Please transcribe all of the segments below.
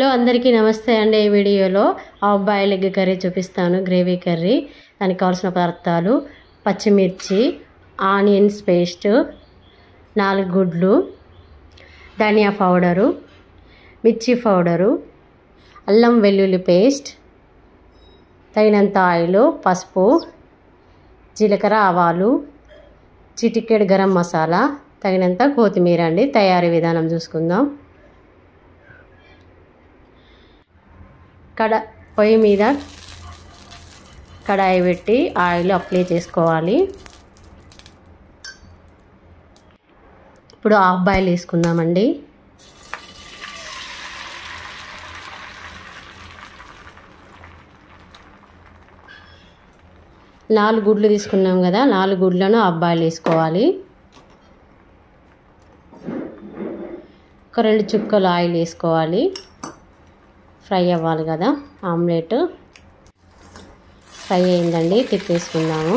Hello అందరికీ నమస్తే అండి। ఈ వీడియోలో హాఫ్ బాయిల్ ఎగ్ కర్రీ చూపిస్తాను, గ్రేవీ కర్రీ। దానికి కావాల్సిన పదార్థాలు పచ్చిమిర్చి, ఆనియన్స్ పేస్ట్, 4 గుడ్లు, ధనియా పౌడరు, మిర్చి పౌడరు, అల్లం వెల్లుల్లి పేస్ట్, తగినంత ఆయిల్, పసుపు, జీలకర్ర, ఆవాలు, చిటికెడు గరం మసాలా, తగినంత కొత్తిమీర అండి। తయారీ విధానం చూసుకుందాం। పొయ్యి మీద కడాయి పెట్టి ఆయిల్ అప్లై చేసుకోవాలి। ఇప్పుడు హాఫ్ బాయిల్ వేసుకుందామండి। నాలుగు గుడ్లు తీసుకున్నాం కదా, 4 గుడ్లను హాఫ్ బాయిల్ వేసుకోవాలి। ఒక 2 చుక్కలు ఆయిల్ వేసుకోవాలి, ఫ్రై అవ్వాలి కదా। ఆమ్లెట్ ఫ్రై అయిందండి, తిప్పేసుకుందాము।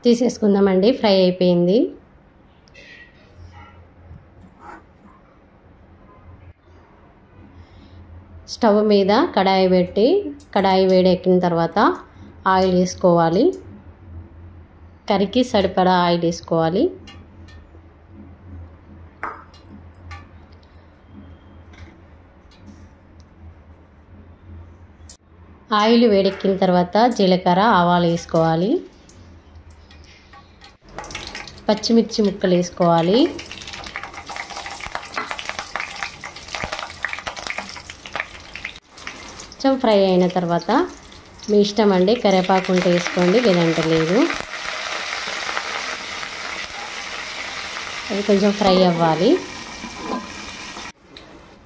తీసేసుకుందామండి, ఫ్రై అయిపోయింది। స్టవ్ మీద కడాయి పెట్టి, కడాయి వేడెక్కిన తర్వాత ఆయిల్ వేసుకోవాలి। కర్రీకి సరిపడా ఆయిల్ వేసుకోవాలి। ఆయిల్ వేడెక్కిన తర్వాత జీలకర్ర, ఆవాలు వేసుకోవాలి। పచ్చిమిర్చి ముక్కలు వేసుకోవాలి। కొంచెం ఫ్రై అయిన తర్వాత మీ ఇష్టం అండి, కరివేపాకు ఉంటే వేసుకోండి, లేదంటే లేదు। అది కొంచెం ఫ్రై అవ్వాలి।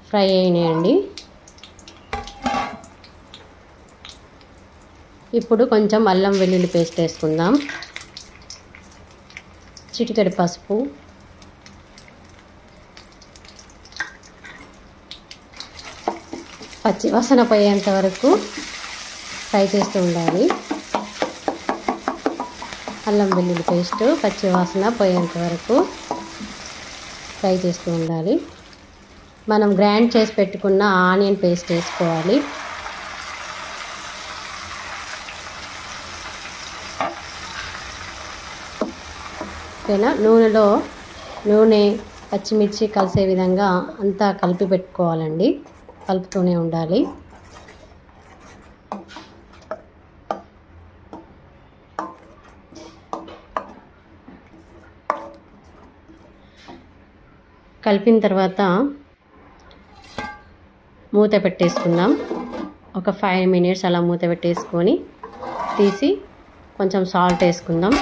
ఫ్రై అయినాయండి। ఇప్పుడు కొంచెం అల్లం వెల్లుల్లి పేస్ట్ వేసుకుందాం, చిటికెడు పసుపు, పచ్చి వాసన పోయేంత వరకు ఫ్రై చేస్తూ ఉండాలి। అల్లం వెల్లుల్లి పేస్ట్ పచ్చి వాసన పోయేంత వరకు ఫ్రై చేస్తూ ఉండాలి। మనం గ్రైండ్ చేసి పెట్టుకున్న ఆనియన్ పేస్ట్ వేసుకోవాలి। ఓకేనా, నూనె పచ్చిమిర్చి కలిసే విధంగా అంతా కలిపి పెట్టుకోవాలండి, కలుపుతూనే ఉండాలి। కలిపిన తర్వాత మూత పెట్టేసుకుందాం। ఒక 5 మినిట్స్ అలా మూత పెట్టేసుకొని తీసి కొంచెం సాల్ట్ వేసుకుందాం।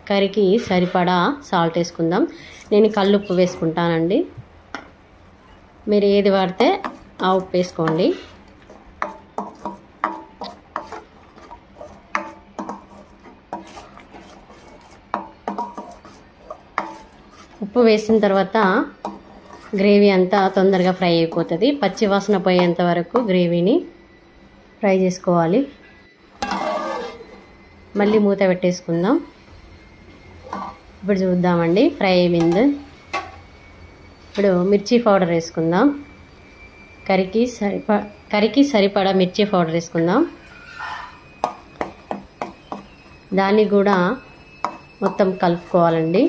కర్రీకి సరిపడా సాల్ట్ వేసుకుందాం। నేను కల్లుప్పు వేసుకుంటానండి, మీరు ఏది వాడితే ఆ ఉప్పు వేసుకోండి। ఉప్పు వేసిన తర్వాత గ్రేవీ అంతా తొందరగా ఫ్రై అయిపోతుంది। పచ్చి వాసన పోయేంత వరకు గ్రేవీని ఫ్రై చేసుకోవాలి। మళ్ళీ మూత పెట్టేసుకుందాం। ఇప్పుడు చూద్దామండి, ఫ్రై అయింది। ఇప్పుడు మిర్చి పౌడర్ వేసుకుందాం। కర్రీకి సరిపడా మిర్చి పౌడర్ వేసుకుందాం। దాన్ని కూడా మొత్తం కలుపుకోవాలండి।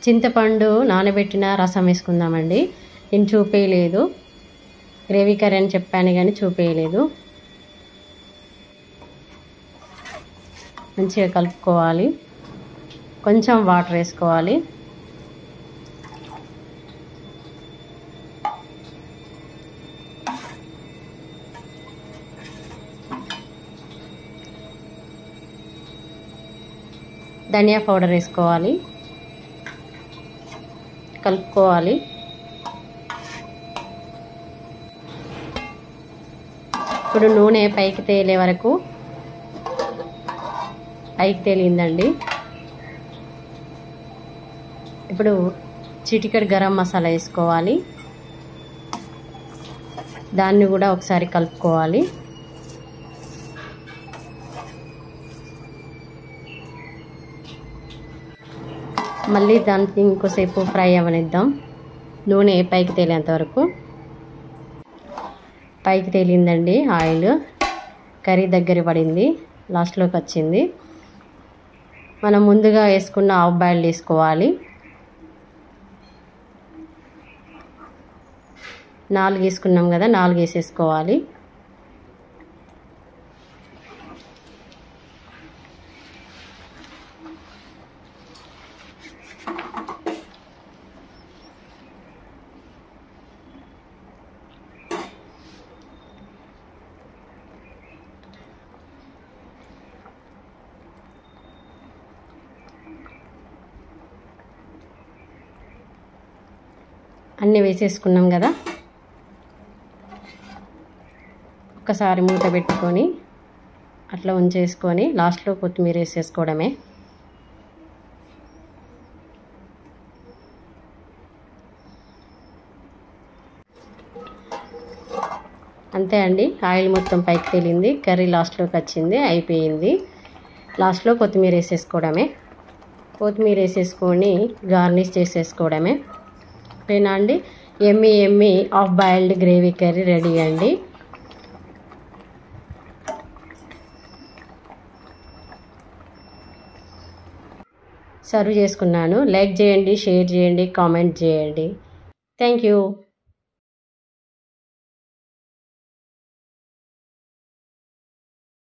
చింతపండు నానబెట్టిన రసం వేసుకుందామండి। నేను చూపేయలేదు, గ్రేవీ కర్రీ అని చెప్పాను కానీ చూపేయలేదు। మంచిగా కలుపుకోవాలి, కొంచెం వాటర్ వేసుకోవాలి। ధనియా పౌడర్ వేసుకోవాలి, కలుపుకోవాలి. ఇప్పుడు నూనె పైకి తేలే వరకు పైకి తేలిందండి. ఇప్పుడు చిటికెడు గరం మసాలా వేసుకోవాలి. దాన్ని కూడా ఒకసారి కలుపుకోవాలి. మళ్ళీ దానికి ఇంకోసేపు ఫ్రై అవ్వనిద్దాం. నూనె పైకి తేలేంత వరకు. పైకి తేలిందండి ఆయిల్. కర్రీ దగ్గర పడింది, లాస్ట్లోకి వచ్చింది. మనం ముందుగా వేసుకున్న హాఫ్ బాయిల్ వేసుకోవాలి. 4 వేసుకున్నాం కదా, 4 వేసేసుకోవాలి. అన్నీ వేసేసుకున్నాం కదా, ఒక్కసారి మూత పెట్టుకొని అట్లా ఉంచేసుకొని లాస్ట్లో కొత్తిమీర వేసేసుకోవడమే. అంతే అండి, ఆయిల్ మొత్తం పైకి తేలింది, కర్రీ లాస్ట్లోకి వచ్చింది, అయిపోయింది. లాస్ట్లో కొత్తిమీర వేసేసుకోవడమే. కొత్తిమీర వేసేసుకొని గార్నిష్ చేసేసుకోవడమే. ఓకేనా అండి, yummy yummy half boiled gravy curry ready అండి. సర్వ్ చేసుకున్నాను. లైక్ చేయండి, షేర్ చేయండి, కామెంట్ చేయండి. Thank you.